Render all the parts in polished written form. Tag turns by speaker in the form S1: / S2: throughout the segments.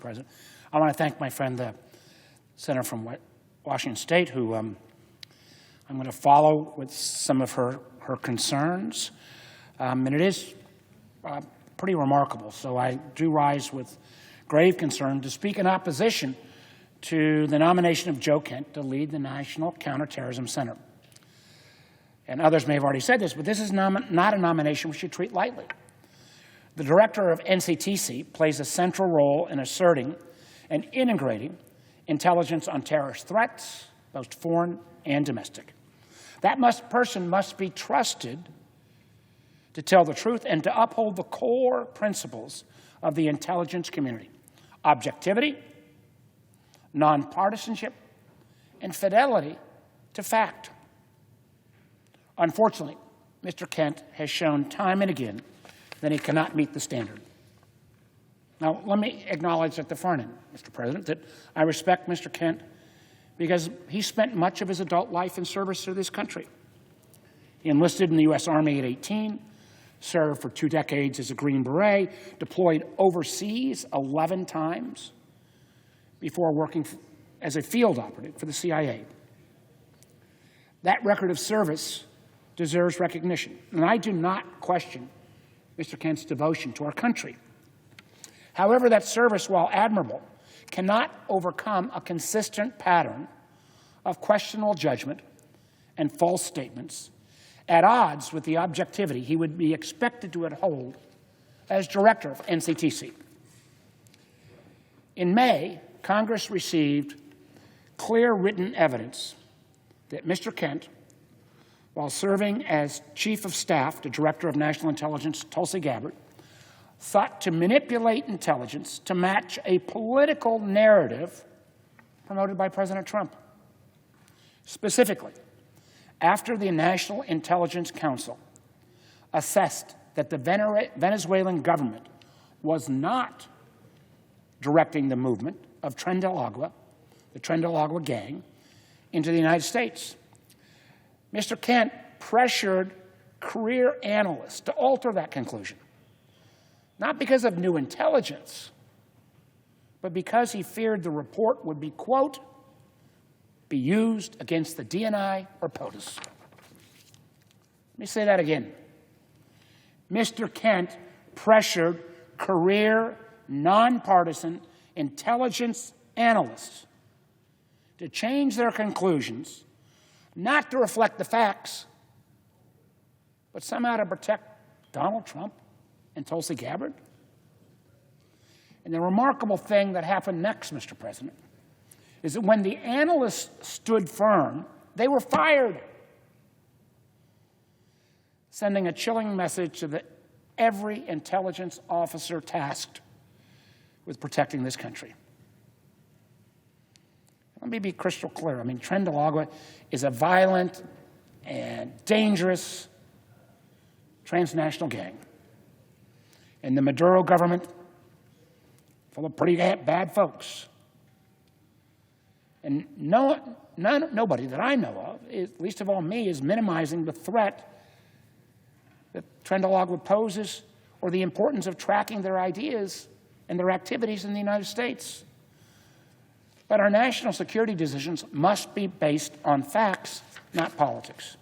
S1: President. I want to thank my friend, the senator from Washington State, who I'm going to follow with some of her concerns. And it is pretty remarkable. So I do rise with grave concern to speak in opposition to the nomination of Joe Kent to lead the National Counterterrorism Center. And others may have already said this, but this is not a nomination we should treat lightly. The director of NCTC plays a central role in asserting and integrating intelligence on terrorist threats, both foreign and domestic. That person must be trusted to tell the truth and to uphold the core principles of the intelligence community: objectivity, nonpartisanship, and fidelity to fact. Unfortunately, Mr. Kent has shown time and again that he cannot meet the standard. Now, let me acknowledge at the front end, Mr. President, that I respect Mr. Kent because he spent much of his adult life in service to this country. He enlisted in the U.S. Army at 18, served for 2 decades as a Green Beret, deployed overseas 11 times before working as a field operative for the CIA. That record of service deserves recognition, and I do not question Mr. Kent's devotion to our country. However, that service, while admirable, cannot overcome a consistent pattern of questionable judgment and false statements at odds with the objectivity he would be expected to uphold as director of NCTC. In May, Congress received clear written evidence that Mr. Kent, while serving as Chief of Staff to Director of National Intelligence Tulsi Gabbard, sought to manipulate intelligence to match a political narrative promoted by President Trump. Specifically, after the National Intelligence Council assessed that the Venezuelan government was not directing the movement of Tren del Agua, the Tren del Agua gang, into the United States, Mr. Kent pressured career analysts to alter that conclusion, not because of new intelligence, but because he feared the report would be, quote, be used against the DNI or POTUS. Let me say that again. Mr. Kent pressured career, nonpartisan intelligence analysts to change their conclusions, not to reflect the facts, but somehow to protect Donald Trump and Tulsi Gabbard. And the remarkable thing that happened next, Mr. President, is that when the analysts stood firm, they were fired, sending a chilling message to every intelligence officer tasked with protecting this country. Let me be crystal clear. I mean, Tren del Agua is a violent and dangerous transnational gang. And the Maduro government, full of pretty bad folks. And nobody that I know of, least of all me, is minimizing the threat that Tren del Agua poses or the importance of tracking their ideas and their activities in the United States. But our national security decisions must be based on facts, not politics.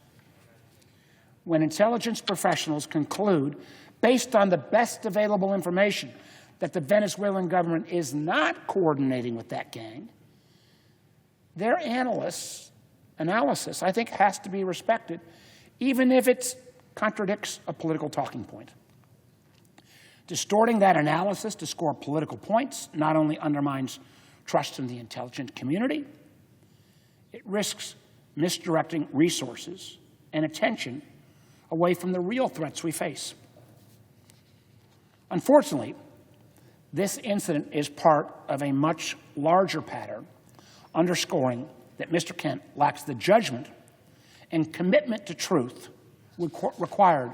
S1: When intelligence professionals conclude, based on the best available information, that the Venezuelan government is not coordinating with that gang, their analysis, I think, has to be respected, even if it contradicts a political talking point. Distorting that analysis to score political points not only undermines trust in the intelligence community, it risks misdirecting resources and attention away from the real threats we face. Unfortunately, this incident is part of a much larger pattern underscoring that Mr. Kent lacks the judgment and commitment to truth required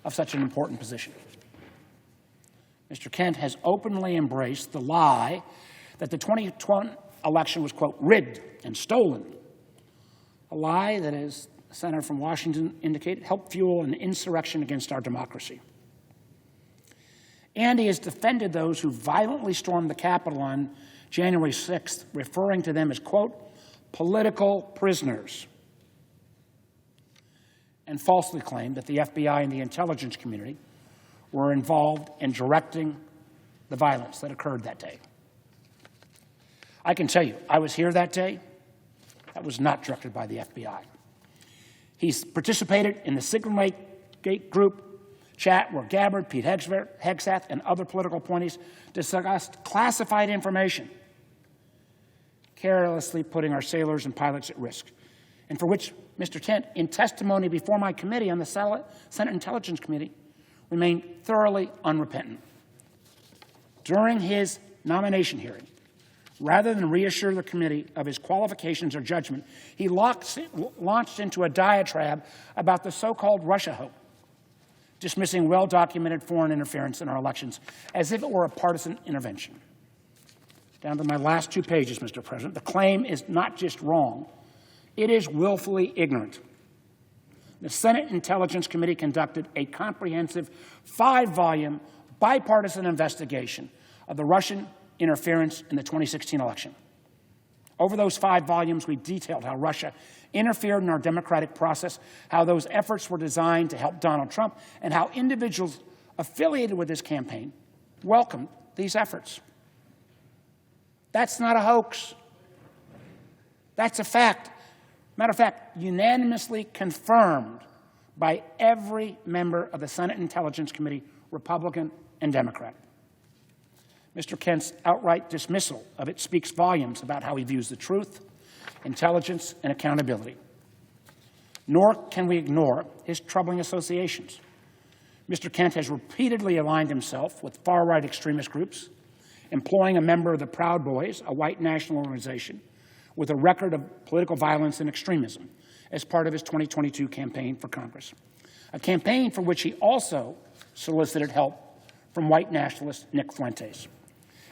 S1: of such an important position. Mr. Kent has openly embraced the lie that the 2020 election was, quote, rigged and stolen, a lie that, as the senator from Washington indicated, helped fuel an insurrection against our democracy. And he has defended those who violently stormed the Capitol on January 6th, referring to them as, quote, political prisoners, and falsely claimed that the FBI and the intelligence community were involved in directing the violence that occurred that day. I can tell you, I was here that day. That was not directed by the FBI. He's participated in the Signal Gate group chat where Gabbard, Pete Hegseth, and other political appointees discussed classified information, carelessly putting our sailors and pilots at risk, and for which Mr. Kent, in testimony before my committee on the Senate Intelligence Committee, remained thoroughly unrepentant. During his nomination hearing, rather than reassure the committee of his qualifications or judgment, he launched into a diatribe about the so-called Russia hoax, dismissing well-documented foreign interference in our elections as if it were a partisan intervention. Down to my last 2 pages, Mr. President, the claim is not just wrong, it is willfully ignorant. The Senate Intelligence Committee conducted a comprehensive 5-volume bipartisan investigation of the Russian interference in the 2016 election. Over those 5 volumes, we detailed how Russia interfered in our democratic process, how those efforts were designed to help Donald Trump, and how individuals affiliated with his campaign welcomed these efforts. That's not a hoax. That's a fact. Matter of fact, unanimously confirmed by every member of the Senate Intelligence Committee, Republican and Democrat. Mr. Kent's outright dismissal of it speaks volumes about how he views the truth, intelligence, and accountability. Nor can we ignore his troubling associations. Mr. Kent has repeatedly aligned himself with far-right extremist groups, employing a member of the Proud Boys, a white national organization, with a record of political violence and extremism as part of his 2022 campaign for Congress, a campaign for which he also solicited help from white nationalist Nick Fuentes.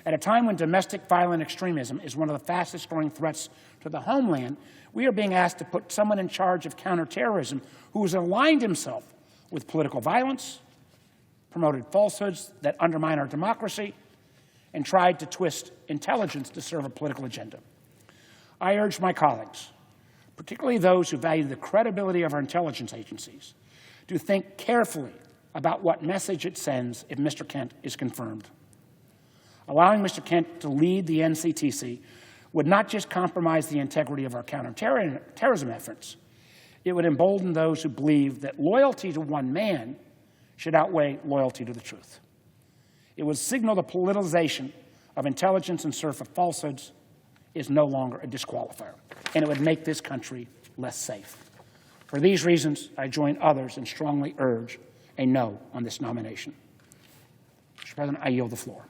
S1: At a time when domestic violent extremism is one of the fastest-growing threats to the homeland, we are being asked to put someone in charge of counterterrorism who has aligned himself with political violence, promoted falsehoods that undermine our democracy, and tried to twist intelligence to serve a political agenda. I urge my colleagues, particularly those who value the credibility of our intelligence agencies, to think carefully about what message it sends if Mr. Kent is confirmed. Allowing Mr. Kent to lead the NCTC would not just compromise the integrity of our counterterrorism efforts, it would embolden those who believe that loyalty to one man should outweigh loyalty to the truth. It would signal the politicization of intelligence and serve for falsehoods is no longer a disqualifier, and it would make this country less safe. For these reasons, I join others and strongly urge a no on this nomination. Mr. President, I yield the floor.